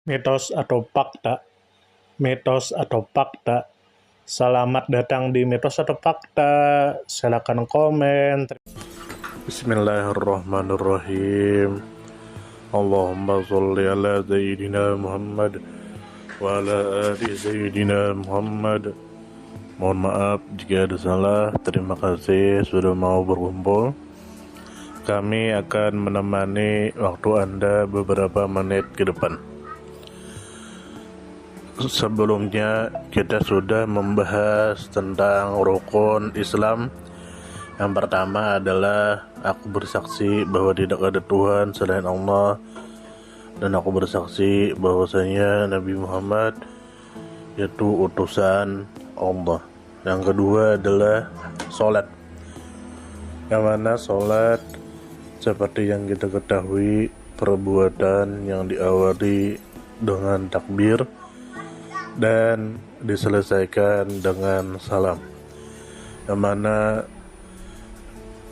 Mitos atau fakta? Mitos atau fakta? Selamat datang di Mitos atau Fakta. Silakan komen. Bismillahirrahmanirrahim. Allahumma sholli ala Sayyidina Muhammad wa ala ali Sayyidina Muhammad. Mohon maaf jika ada salah. Terima kasih sudah mau berkumpul. Kami akan menemani waktu Anda beberapa menit ke depan. Sebelumnya kita sudah membahas tentang rukun Islam. Yang pertama adalah aku bersaksi bahwa tidak ada Tuhan selain Allah, dan aku bersaksi bahwasanya Nabi Muhammad yaitu utusan Allah. Yang kedua adalah sholat, yang mana sholat seperti yang kita ketahui perbuatan yang diawali dengan takbir dan diselesaikan dengan salam, yang mana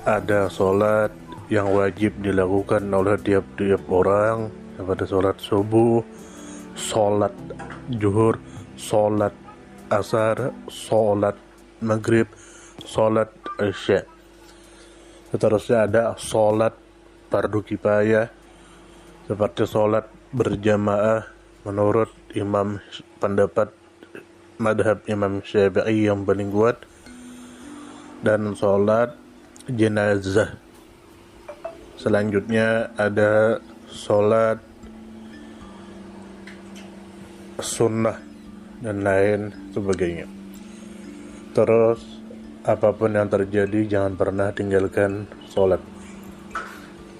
ada sholat yang wajib dilakukan oleh tiap-tiap orang seperti sholat subuh, sholat zuhur, sholat asar, sholat maghrib, sholat isya. Seterusnya ada sholat fardu kifayah seperti sholat berjamaah menurut pendapat madhab Imam Syafi'i yang paling kuat, dan sholat jenazah. Selanjutnya ada sholat sunnah dan lain sebagainya. Terus apapun yang terjadi jangan pernah tinggalkan sholat.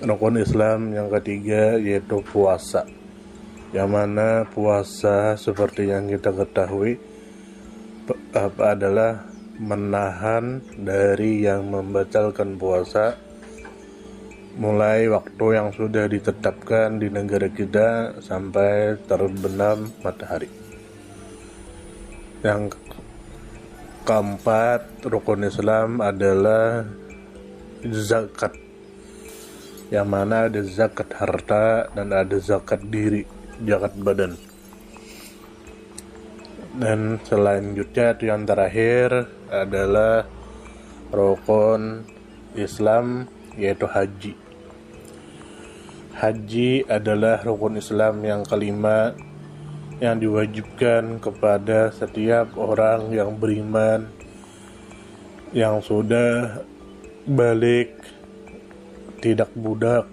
Rukun Islam yang ketiga yaitu puasa, yang mana puasa seperti yang kita ketahui adalah menahan dari yang membatalkan puasa mulai waktu yang sudah ditetapkan di negara kita sampai terbenam matahari. Yang keempat rukun Islam adalah zakat, yang mana ada zakat harta dan ada zakat diri, zakat badan. Dan selanjutnya itu yang terakhir adalah rukun Islam yaitu haji. Haji adalah rukun Islam yang kelima yang diwajibkan kepada setiap orang yang beriman yang sudah balik, tidak budak.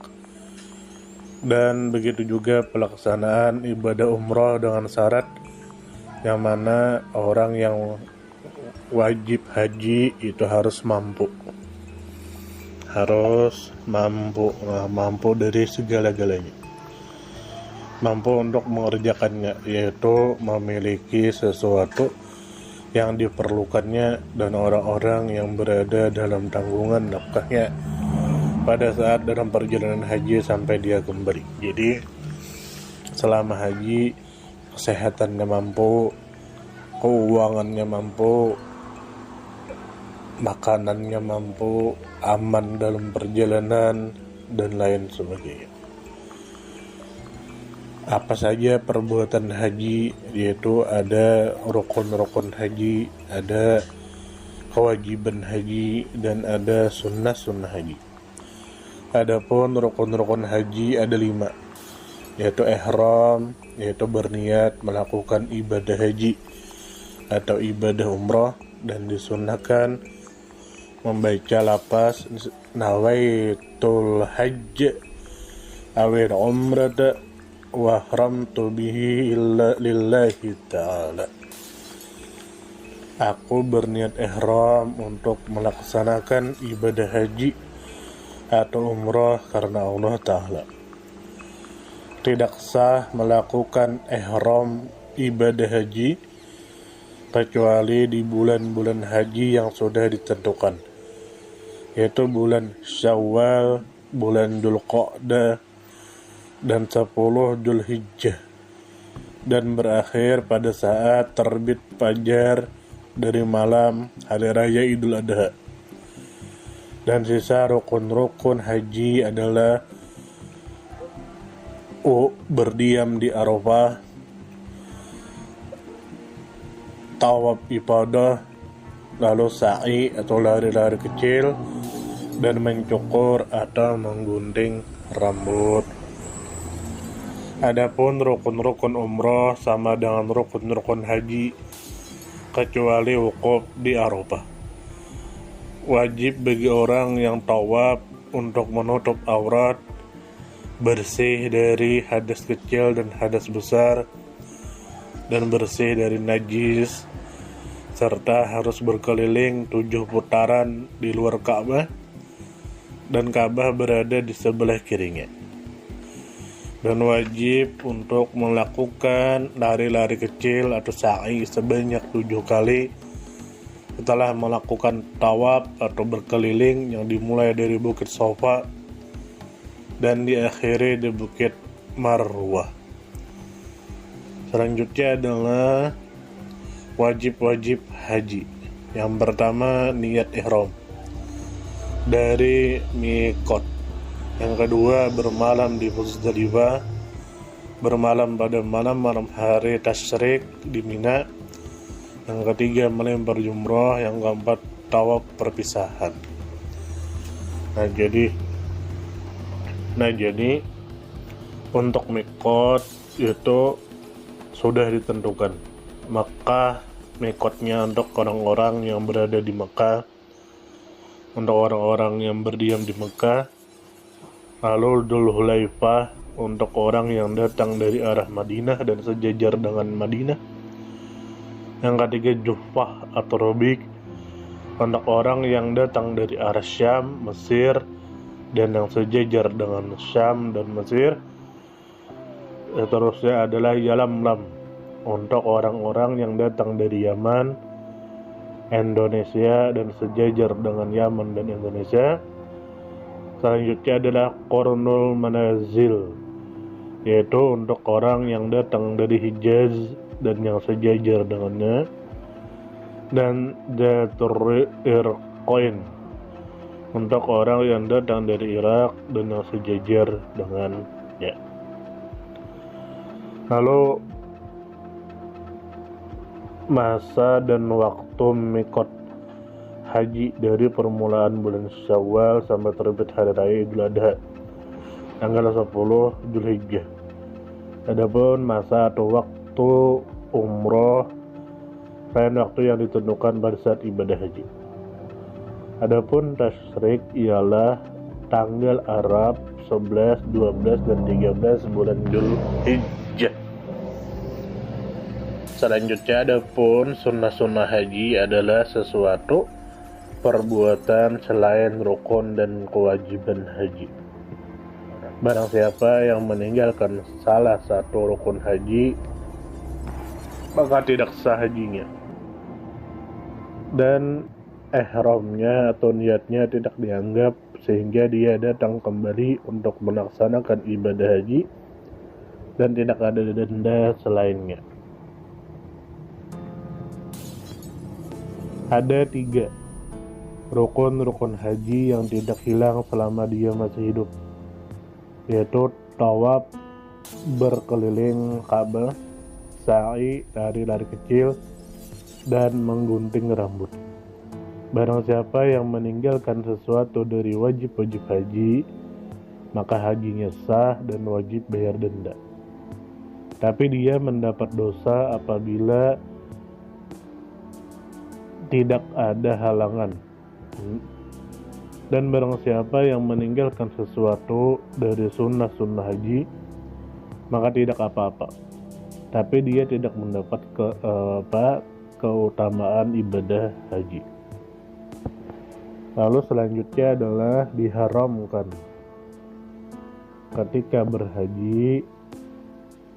Dan begitu juga pelaksanaan ibadah umrah dengan syarat, yang mana orang yang wajib haji itu harus mampu dari segala-galanya, mampu untuk mengerjakannya, yaitu memiliki sesuatu yang diperlukannya dan orang-orang yang berada dalam tanggungan nafkahnya pada saat dalam perjalanan haji sampai dia kembali. Jadi selama haji kesehatannya mampu, keuangannya mampu, makanannya mampu, aman dalam perjalanan dan lain sebagainya. Apa saja perbuatan haji, yaitu ada rukun-rukun haji, ada kewajiban haji, dan ada sunnah-sunnah haji. Adapun rukun-rukun haji ada 5, yaitu ihram, yaitu berniat melakukan ibadah haji atau ibadah umrah, dan disunahkan membaca lafaz nawaitul hajj awil umrata wa haramtu bihi illa lillahi ta'ala. Aku berniat ihram untuk melaksanakan ibadah haji atau umrah karena Allah Ta'ala. Tidak sah melakukan ihram ibadah haji kecuali di bulan-bulan haji yang sudah ditentukan, yaitu bulan Syawal, bulan Dzulqa'dah, dan 10 Dzulhijjah, dan berakhir pada saat terbit fajar dari malam hari raya Idul Adha. Dan sisa rukun-rukun haji adalah berdiam di Arafah tawaf ibadah, lalu sa'i atau lari-lari kecil, dan mencukur atau menggunting rambut. Adapun rukun-rukun umroh sama dengan rukun-rukun haji, kecuali wukuf di Arafah. Wajib bagi orang yang tawaf untuk menutup aurat, bersih dari hadas kecil dan hadas besar, dan bersih dari najis, serta harus berkeliling 7 putaran di luar Ka'bah, dan Ka'bah berada di sebelah kirinya. Dan wajib untuk melakukan lari-lari kecil atau sa'i sebanyak 7 kali setelah melakukan tawaf atau berkeliling yang dimulai dari Bukit Safa dan diakhiri di Bukit Marwah. Selanjutnya adalah wajib-wajib haji. Yang pertama, niat ihram dari mikot. Yang kedua, bermalam di Muzdalifah, bermalam pada malam hari tasyrik di Mina. Yang ketiga, melempar jumrah. Yang keempat, tawaf perpisahan. Nah jadi untuk mikot itu sudah ditentukan. Maka mikotnya untuk orang-orang yang berada di Mekah, untuk orang-orang yang berdiam di Mekah. Lalu Dzul Hulaifah untuk orang yang datang dari arah Madinah dan sejajar dengan Madinah. Yang ketiga, Juhfah atau Robik untuk orang yang datang dari arah Syam, Mesir, dan yang sejajar dengan Syam dan Mesir. Seterusnya adalah Yalamlam untuk orang-orang yang datang dari Yaman, Indonesia, dan sejajar dengan Yaman dan Indonesia. Selanjutnya adalah Qurunul Manazil, yaitu untuk orang yang datang dari Hijaz dan yang sejajar dengannya, dan Dzatur Irqain untuk orang yang datang dari Irak dan yang sejajar dengannya. Lalu masa dan waktu mikot haji dari permulaan bulan Syawal sampai terbit hari raya Idul Adha tanggal 10 Dzulhijjah. Adapun masa atau waktu umroh lain waktu yang ditentukan pada saat ibadah haji. Adapun tasyrik ialah tanggal Arab 11, 12, dan 13 bulan Dzulhijjah. Selanjutnya, adapun sunnah-sunnah haji adalah sesuatu perbuatan selain rukun dan kewajiban haji. Barang siapa yang meninggalkan salah satu rukun haji, maka tidak sah hajinya, dan ihramnya atau niatnya tidak dianggap, sehingga dia datang kembali untuk melaksanakan ibadah haji dan tidak ada denda selainnya. Ada 3 rukun haji yang tidak hilang selama dia masih hidup, yaitu tawaf, berkeliling Ka'bah, sa'i, lari-lari kecil, dan menggunting rambut. Barang siapa yang meninggalkan sesuatu dari wajib-wajib haji, maka hajinya sah dan wajib bayar denda. Tapi dia mendapat dosa apabila tidak ada halangan. Dan barang siapa yang meninggalkan sesuatu dari sunnah-sunnah haji, maka tidak apa-apa, tapi dia tidak mendapat keutamaan ibadah haji. Lalu selanjutnya adalah diharamkan ketika berhaji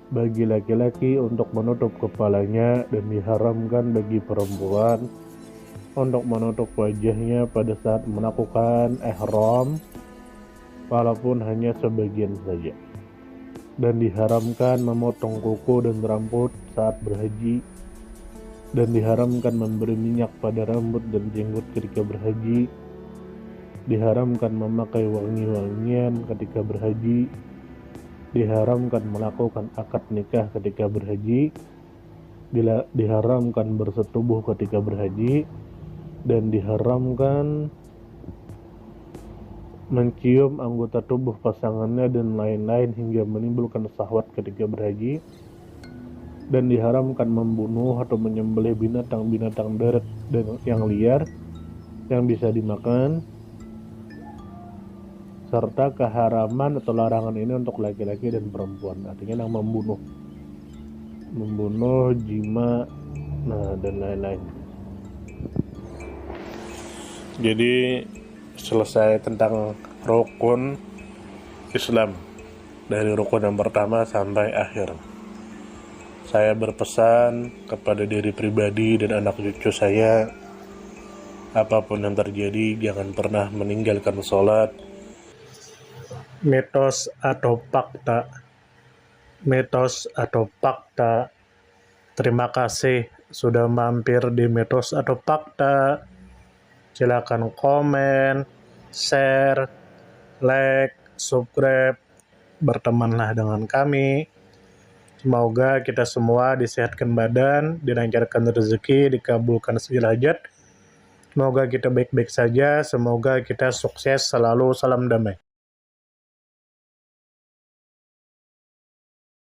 bagi laki-laki untuk menutup kepalanya, dan diharamkan bagi perempuan untuk menutup wajahnya pada saat melakukan ihram, walaupun hanya sebagian saja. Dan diharamkan memotong kuku dan rambut saat berhaji, dan diharamkan memberi minyak pada rambut dan jenggot ketika berhaji. Diharamkan memakai wangi-wangian ketika berhaji. Diharamkan melakukan akad nikah ketika berhaji. diharamkan bersetubuh ketika berhaji, dan diharamkan mencium anggota tubuh pasangannya dan lain-lain hingga menimbulkan syahwat ketika berhaji, dan diharamkan membunuh atau menyembelih binatang-binatang darat dan yang liar yang bisa dimakan, serta keharaman atau larangan ini untuk laki-laki dan perempuan, artinya yang membunuh, jima, dan lain-lain. Jadi selesai tentang rukun Islam dari rukun yang pertama sampai akhir. Saya berpesan kepada diri pribadi dan anak cucu saya, apapun yang terjadi jangan pernah meninggalkan sholat. Mitos atau fakta. Terima kasih sudah mampir di Mitos atau Fakta. Silakan komen, share, like, subscribe, bertemanlah dengan kami. Semoga kita semua disehatkan badan, dilancarkan rezeki, dikabulkan segala hajat. Semoga kita baik-baik saja, semoga kita sukses selalu. Salam damai.